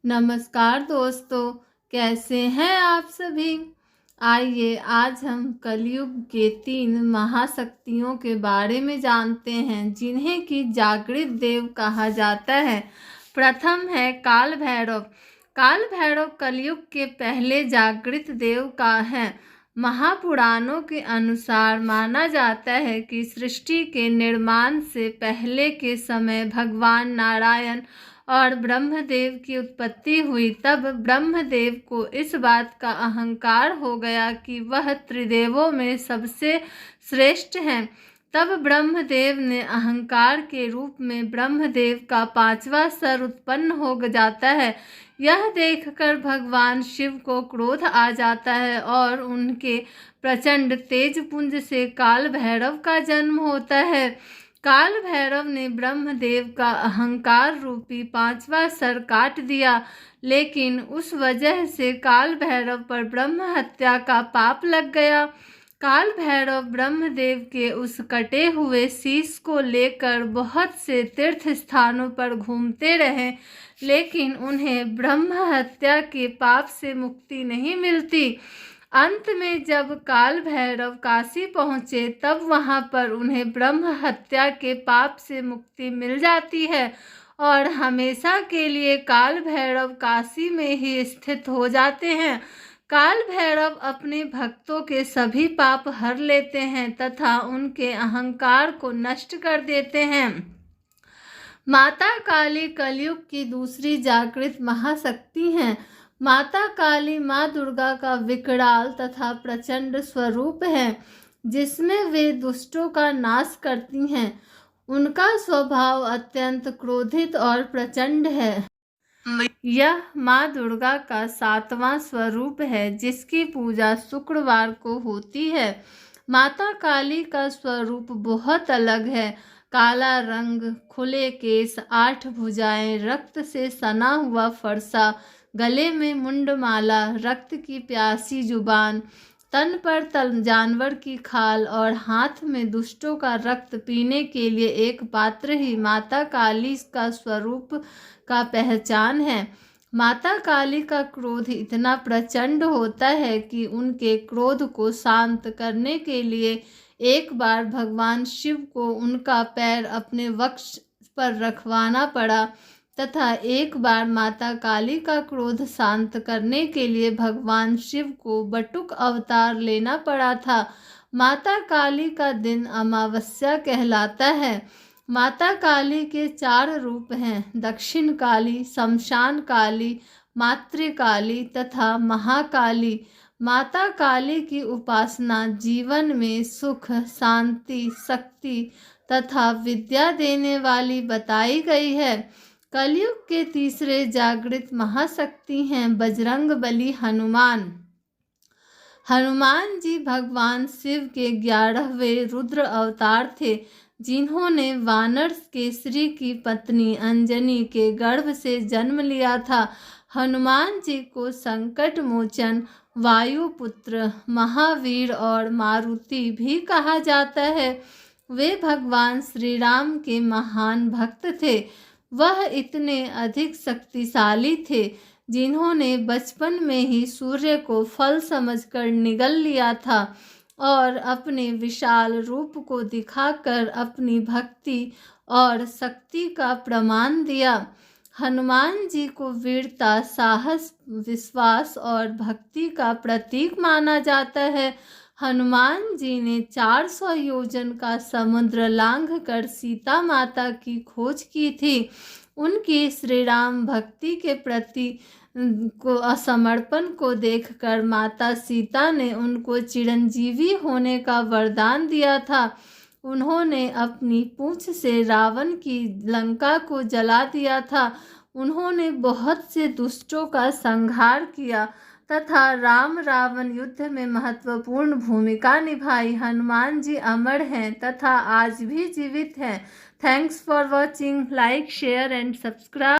नमस्कार दोस्तों, कैसे हैं आप सभी। आइए आज हम कलयुग के 3 महाशक्तियों के बारे में जानते हैं जिन्हें कि जागृत देव कहा जाता है। प्रथम है काल भैरव। काल भैरव कलयुग के पहले जागृत देव का है। महापुराणों के अनुसार माना जाता है कि सृष्टि के निर्माण से पहले के समय भगवान नारायण और ब्रह्मदेव की उत्पत्ति हुई। तब ब्रह्मदेव को इस बात का अहंकार हो गया कि वह त्रिदेवों में सबसे श्रेष्ठ हैं। तब ब्रह्मदेव ने अहंकार के रूप में ब्रह्मदेव का 5वां सर उत्पन्न हो जाता है। यह देखकर भगवान शिव को क्रोध आ जाता है और उनके प्रचंड तेजपुंज से काल भैरव का जन्म होता है। काल भैरव ने ब्रह्मदेव का अहंकार रूपी 5वां सर काट दिया, लेकिन उस वजह से काल भैरव पर ब्रह्म हत्या का पाप लग गया। काल भैरव ब्रह्मदेव के उस कटे हुए शीश को लेकर बहुत से तीर्थ स्थानों पर घूमते रहे, लेकिन उन्हें ब्रह्म हत्या के पाप से मुक्ति नहीं मिलती। अंत में जब काल भैरव काशी पहुँचे तब वहाँ पर उन्हें ब्रह्म हत्या के पाप से मुक्ति मिल जाती है और हमेशा के लिए काल भैरव काशी में ही स्थित हो जाते हैं। काल भैरव अपने भक्तों के सभी पाप हर लेते हैं तथा उनके अहंकार को नष्ट कर देते हैं। माता काली कलयुग की दूसरी जागृत महाशक्ति हैं। माता काली माँ दुर्गा का विकराल तथा प्रचंड स्वरूप है, जिसमें वे दुष्टों का नाश करती हैं। उनका स्वभाव अत्यंत क्रोधित और प्रचंड है। यह माँ दुर्गा का 7वां स्वरूप है, जिसकी पूजा शुक्रवार को होती है। माता काली का स्वरूप बहुत अलग है। काला रंग, खुले केस, 8 भुजाएं, रक्त से सना हुआ फरसा, गले में मुंडमाला, रक्त की प्यासी जुबान, तन पर जानवर की खाल और हाथ में दुष्टों का रक्त पीने के लिए एक पात्र ही माता काली का स्वरूप का पहचान है। माता काली का क्रोध इतना प्रचंड होता है कि उनके क्रोध को शांत करने के लिए एक बार भगवान शिव को उनका पैर अपने वक्ष पर रखवाना पड़ा तथा एक बार माता काली का क्रोध शांत करने के लिए भगवान शिव को बटुक अवतार लेना पड़ा था। माता काली का दिन अमावस्या कहलाता है। माता काली के 4 रूप हैं: दक्षिण काली, शमशान काली, मातृकाली तथा महाकाली। माता काली की उपासना जीवन में सुख, शांति, शक्ति तथा विद्या देने वाली बताई गई है। कलयुग के तीसरे जागृत महाशक्ति हैं बजरंगबली हनुमान। हनुमान जी भगवान शिव के 11वें रुद्र अवतार थे, जिन्होंने वानर केसरी की पत्नी अंजनी के गर्भ से जन्म लिया था। हनुमान जी को संकट मोचन, वायुपुत्र, महावीर और मारुति भी कहा जाता है। वे भगवान श्री राम के महान भक्त थे। वह इतने अधिक शक्तिशाली थे जिन्होंने बचपन में ही सूर्य को फल समझकर निगल लिया था और अपने विशाल रूप को दिखाकर अपनी भक्ति और शक्ति का प्रमाण दिया। हनुमान जी को वीरता, साहस, विश्वास और भक्ति का प्रतीक माना जाता है। हनुमान जी ने 400 योजन का समुद्र लांघकर सीता माता की खोज की थी। उनकी श्री राम भक्ति के प्रति समर्पण को देखकर माता सीता ने उनको चिरंजीवी होने का वरदान दिया था। उन्होंने अपनी पूंछ से रावण की लंका को जला दिया था। उन्होंने बहुत से दुष्टों का संहार किया तथा राम रावण युद्ध में महत्वपूर्ण भूमिका निभाई। हनुमान जी अमर हैं तथा आज भी जीवित हैं। Thanks for watching. Like, share and subscribe.